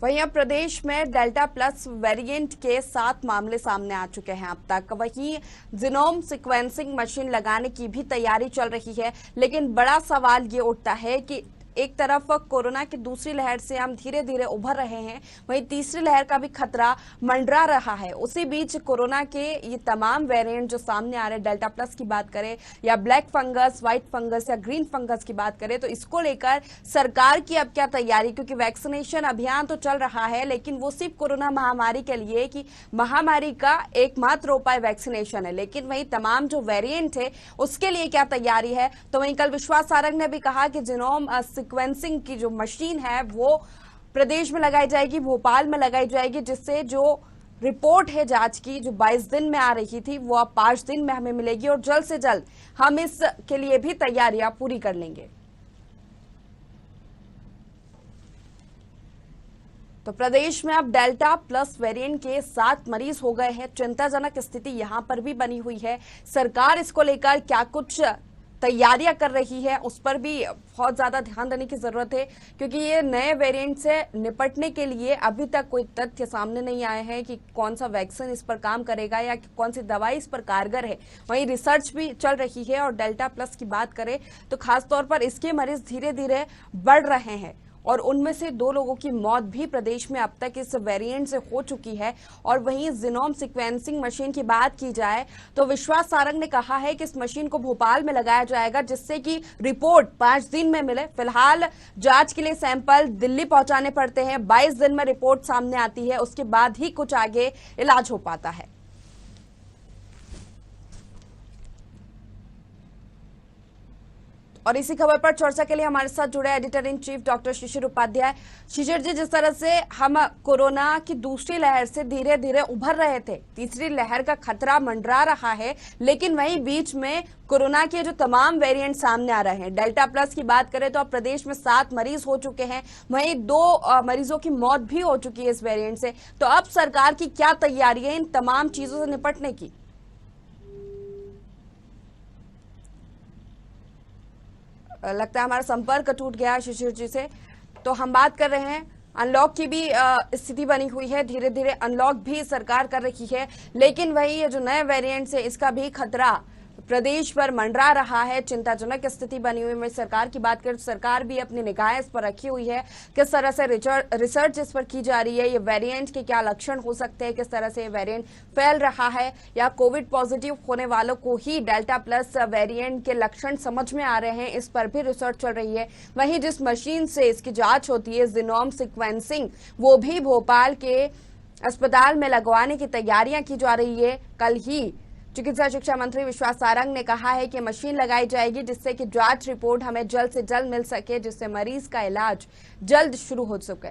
वहीं अब प्रदेश में डेल्टा प्लस वेरिएंट के 7 मामले सामने आ चुके हैं अब तक। वहीं जीनोम सीक्वेंसिंग मशीन लगाने की भी तैयारी चल रही है, लेकिन बड़ा सवाल ये उठता है कि एक तरफ कोरोना की दूसरी लहर से हम धीरे धीरे उभर रहे हैं, वहीं तीसरी लहर का भी खतरा मंडरा रहा है। उसी बीच कोरोना के ये तमाम वेरिएंट जो सामने आ रहे हैं, डेल्टा प्लस की बात करें या ब्लैक फंगस, व्हाइट फंगस या ग्रीन फंगस की बात करें, तो इसको लेकर सरकार की अब क्या तैयारी? क्योंकि वैक्सीनेशन अभियान तो चल रहा है, लेकिन वो सिर्फ कोरोना महामारी के लिए कि महामारी का एकमात्र उपाय वैक्सीनेशन है, लेकिन वही तमाम जो वेरिएंट है उसके लिए क्या तैयारी है? तो वहीं कल विश्वास सारंग ने भी कहा कि जीनोम सीक्वेंसिंग की जो मशीन है वो प्रदेश में लगाई जाएगी, भोपाल में लगाई जाएगी, जिससे जो रिपोर्ट है जांच की जो 22 दिन में आ रही थी वो अब 5 दिन में हमें मिलेगी और जल्द से जल्द हम इसके लिए भी तैयारियां पूरी कर लेंगे। तो प्रदेश में अब डेल्टा प्लस वेरिएंट के 7 मरीज हो गए हैं। चिंताजनक स्थिति यहां पर भी बनी हुई है। सरकार इसको लेकर क्या कुछ तैयारियां कर रही है उस पर भी बहुत ज्यादा ध्यान देने की जरूरत है, क्योंकि ये नए वेरिएंट से निपटने के लिए अभी तक कोई तथ्य सामने नहीं आए हैं कि कौन सा वैक्सीन इस पर काम करेगा या कौन सी दवाई इस पर कारगर है। वहीं रिसर्च भी चल रही है और डेल्टा प्लस की बात करें तो खासतौर पर इसके मरीज धीरे धीरे बढ़ रहे हैं और उनमें से 2 लोगों की मौत भी प्रदेश में अब तक इस वेरिएंट से हो चुकी है। और वहीं जीनोम सीक्वेंसिंग मशीन की बात की जाए तो विश्वास सारंग ने कहा है कि इस मशीन को भोपाल में लगाया जाएगा, जिससे कि रिपोर्ट 5 दिन में मिले। फिलहाल जांच के लिए सैंपल दिल्ली पहुंचाने पड़ते हैं, 22 दिन में रिपोर्ट सामने आती है, उसके बाद ही कुछ आगे इलाज हो पाता है। और इसी खबर पर चर्चा के लिए हमारे साथ जुड़े एडिटर इन चीफ डॉक्टर शिशिर उपाध्याय। शिशिर जी, जिस तरह से हम कोरोना की दूसरी लहर से धीरे धीरे उभर रहे थे, तीसरी लहर का खतरा मंडरा रहा है, लेकिन वहीं बीच में कोरोना के जो तमाम वेरिएंट सामने आ रहे हैं, डेल्टा प्लस की बात करें तो अब प्रदेश में 7 मरीज हो चुके हैं, वहीं 2 मरीजों की मौत भी हो चुकी है इस वेरिएंट से। तो अब सरकार की क्या तैयारी है इन तमाम चीजों से निपटने की? लगता है हमारा संपर्क टूट गया शिशिर जी से। तो हम बात कर रहे हैं अनलॉक की भी स्थिति बनी हुई है, धीरे धीरे अनलॉक भी सरकार कर रही है, लेकिन वही ये जो नए वेरिएंट है इसका भी खतरा प्रदेश पर मंडरा रहा है। चिंताजनक स्थिति बनी हुई है। सरकार की बात करें तो सरकार भी अपनी निगाहें इस पर रखी हुई है, किस तरह से रिसर्च इस पर की जा रही है, ये वेरिएंट के क्या लक्षण हो सकते हैं, किस तरह से ये वेरिएंट फैल रहा है, या कोविड पॉजिटिव होने वालों को ही डेल्टा प्लस वेरिएंट के लक्षण समझ में आ रहे हैं, इस पर भी रिसर्च चल रही है। वहीं जिस मशीन से इसकी जांच होती है जीनोम सीक्वेंसिंग, वो भी भोपाल के अस्पताल में लगवाने की तैयारियां की जा रही है। कल ही चिकित्सा शिक्षा मंत्री विश्वास सारंग ने कहा है कि मशीन लगाई जाएगी, जिससे कि जांच रिपोर्ट हमें जल्द से जल्द मिल सके, जिससे मरीज का इलाज जल्द शुरू हो सके।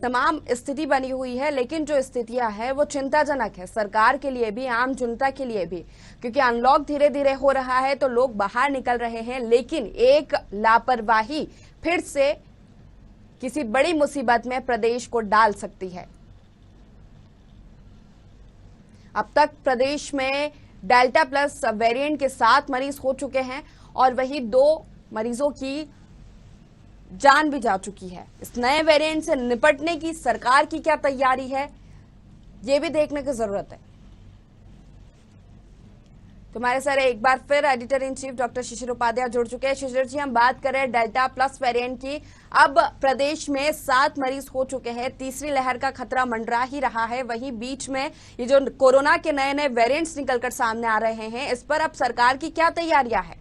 तमाम स्थिति बनी हुई है, लेकिन जो स्थितियां है वो चिंताजनक है, सरकार के लिए भी, आम जनता के लिए भी, क्योंकि अनलॉक धीरे धीरे हो रहा है तो लोग बाहर निकल रहे हैं, लेकिन एक लापरवाही फिर से किसी बड़ी मुसीबत में प्रदेश को डाल सकती है। अब तक प्रदेश में डेल्टा प्लस वेरिएंट के 7 मरीज हो चुके हैं और वही 2 मरीजों की जान भी जा चुकी है। इस नए वेरिएंट से निपटने की सरकार की क्या तैयारी है, ये भी देखने की जरूरत है। तुम्हारे साथ एक बार फिर एडिटर इन चीफ डॉक्टर शिशिर उपाध्याय जुड़ चुके हैं। शिशिर जी, हम बात करें डेल्टा प्लस वेरिएंट की, अब प्रदेश में 7 मरीज हो चुके हैं, तीसरी लहर का खतरा मंडरा ही रहा है। वहीं बीच में ये जो कोरोना के नए नए वेरिएंट्स निकलकर सामने आ रहे हैं, इस पर अब सरकार की क्या तैयारियां हैं?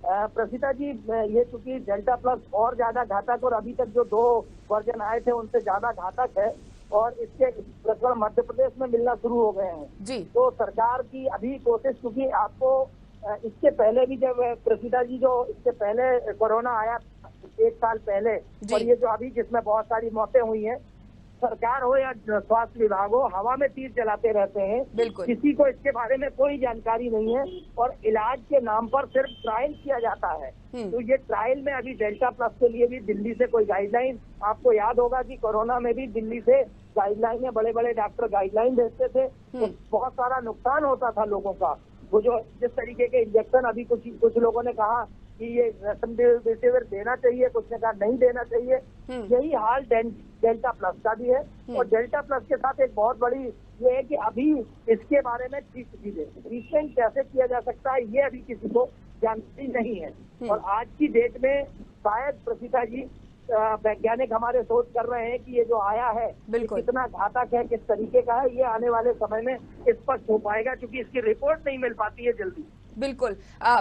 प्रसीता जी, ये चूंकि डेल्टा प्लस और ज्यादा घातक और अभी तक जो 2 वर्जन आए थे उनसे ज्यादा घातक है और इसके प्रकरण मध्य प्रदेश में मिलना शुरू हो गए हैं जी। तो सरकार की अभी कोशिश, क्योंकि आपको इसके पहले भी जब प्रसीता जी जो इसके पहले कोरोना आया 1 साल पहले, और ये जो अभी जिसमें बहुत सारी मौतें हुई हैं, सरकार हो या स्वास्थ्य विभाग हो, हवा में तीर चलाते रहते हैं, किसी को इसके बारे में कोई जानकारी नहीं है और इलाज के नाम पर सिर्फ ट्रायल किया जाता है। तो ये ट्रायल में अभी डेल्टा प्लस के लिए भी दिल्ली से कोई गाइडलाइन, आपको याद होगा कि कोरोना में भी दिल्ली से गाइडलाइन में बड़े बड़े डॉक्टर गाइडलाइन देते थे, तो बहुत सारा नुकसान होता था लोगों का। वो जो जिस तरीके के इंजेक्शन अभी कुछ लोगों ने कहा कि ये रेमडेसिविर देना चाहिए, कुछ ने कहा नहीं देना चाहिए। यही हाल डेल्टा प्लस का भी है। और डेल्टा प्लस के साथ एक बहुत बड़ी ये है कि अभी इसके बारे में ट्रीटमेंट कैसे किया जा सकता है ये अभी किसी को जानकारी नहीं है। और आज की डेट में शायद प्रसीता जी वैज्ञानिक हमारे सोच कर रहे हैं कि ये जो आया है कितना घातक है, किस तरीके का है, ये आने वाले समय में स्पष्ट हो पाएगा, क्योंकि इसकी रिपोर्ट नहीं मिल पाती है जल्दी। बिल्कुल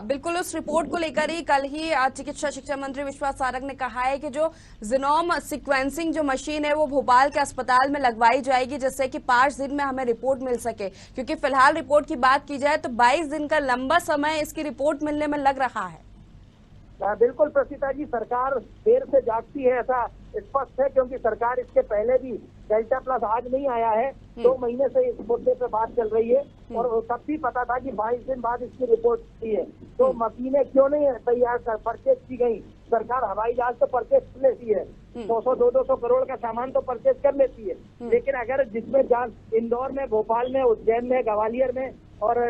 बिल्कुल उस रिपोर्ट को लेकर ही कल ही चिकित्सा शिक्षा मंत्री विश्वास सारंग ने कहा है कि जो जीनोम सीक्वेंसिंग जो मशीन है वो भोपाल के अस्पताल में लगवाई जाएगी, जिससे कि 5 दिन में हमें रिपोर्ट मिल सके। क्योंकि फिलहाल रिपोर्ट की बात की जाए तो 22 दिन का लंबा समय इसकी रिपोर्ट मिलने में लग रहा है। बिल्कुल प्रसीता जी, सरकार देर से जागती है ऐसा स्पष्ट है, क्योंकि सरकार इसके पहले भी डेल्टा प्लस आज नहीं आया है, 2 महीने से इस मुद्दे पे बात चल रही है। और तब भी पता था कि 22 दिन बाद इसकी रिपोर्ट की है। तो मशीनें क्यों नहीं तैयार परचेज की गई? सरकार हवाई जहाज तो परचेज कर लेती है, 200-200 करोड़ का सामान तो परचेज कर लेती है, लेकिन अगर जिसमें जान इंदौर में, भोपाल में, उज्जैन में, ग्वालियर में और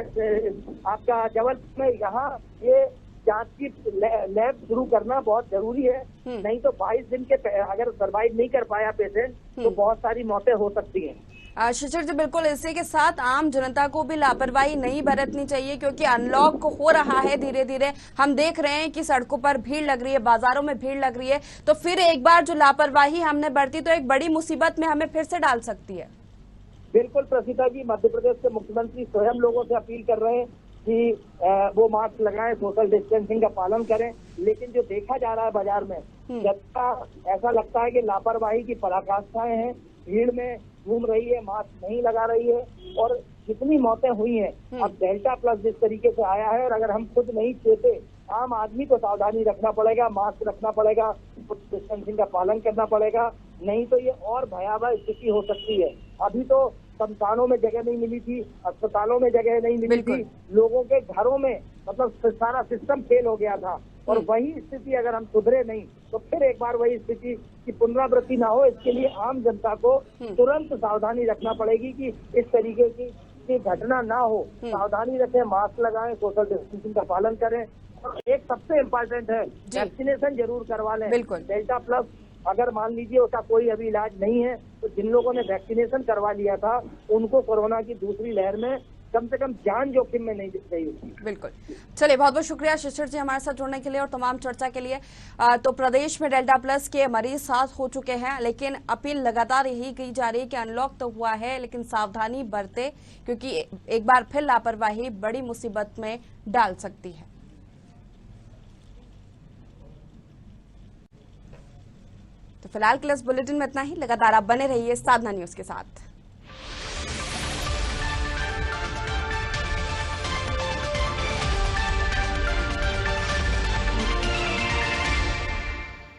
आपका जबलपुर में, यहाँ ये जांच की लैब शुरू करना बहुत जरूरी है। नहीं तो 22 दिन के अगर सर्वाइव नहीं कर पाया पेशेंट तो बहुत सारी मौतें हो सकती हैं। शिशिर जी, बिल्कुल इसी के साथ आम जनता को भी लापरवाही नहीं बरतनी चाहिए, क्योंकि अनलॉक हो रहा है धीरे धीरे। हम देख रहे हैं कि सड़कों पर भीड़ लग रही है, बाजारों में भीड़ लग रही है, तो फिर एक बार जो लापरवाही हमने बरती तो एक बड़ी मुसीबत में हमें फिर से डाल सकती है। बिल्कुल प्रसीता जी, मध्य प्रदेश के मुख्यमंत्री स्वयं लोगों से अपील कर रहे हैं कि वो मास्क लगाएं, सोशल डिस्टेंसिंग का पालन करें। लेकिन जो देखा जा रहा है बाजार में, जनता ऐसा लगता है कि लापरवाही की पराकाष्ठाएं हैं, भीड़ में घूम रही है, मास्क नहीं लगा रही है, और जितनी मौतें हुई हैं। अब डेल्टा प्लस जिस तरीके से आया है, और अगर हम खुद नहीं चेते, आम आदमी को सावधानी रखना पड़ेगा, मास्क रखना पड़ेगा, डिस्टेंसिंग का पालन करना पड़ेगा, नहीं तो ये और भयावह स्थिति हो सकती है। अभी तो शमशानों में जगह नहीं मिली थी, अस्पतालों में जगह नहीं मिली थी, लोगों के घरों में मतलब सारा सिस्टम फेल हो गया था। और वही स्थिति अगर हम सुधरे नहीं तो फिर एक बार वही स्थिति की पुनरावृत्ति ना हो, इसके लिए आम जनता को तुरंत सावधानी रखना पड़ेगी कि इस तरीके की घटना ना हो। सावधानी रखें, मास्क लगाएं, सोशल डिस्टेंसिंग का पालन करें, और एक सबसे इम्पोर्टेंट है वैक्सीनेशन जरूर करवा लें। डेल्टा प्लस अगर मान लीजिए उसका कोई अभी इलाज नहीं है, तो जिन लोगों ने वैक्सीनेशन करवा लिया था उनको कोरोना की दूसरी लहर में कम से कम जान जोखिम में नहीं गई होगी। बिल्कुल। चलिए, बहुत बहुत शुक्रिया शिशिर जी हमारे साथ जुड़ने के लिए और तमाम चर्चा के लिए। तो प्रदेश में डेल्टा प्लस के मरीज 7 हो चुके हैं, लेकिन अपील लगातार यही की जा रही है कि अनलॉक तो हुआ है लेकिन सावधानी बरते, क्योंकि एक बार फिर लापरवाही बड़ी मुसीबत में डाल सकती है। तो फिलहाल के लिए इस बुलेटिन में इतना ही। लगातार आप बने रहिए साधना न्यूज के साथ।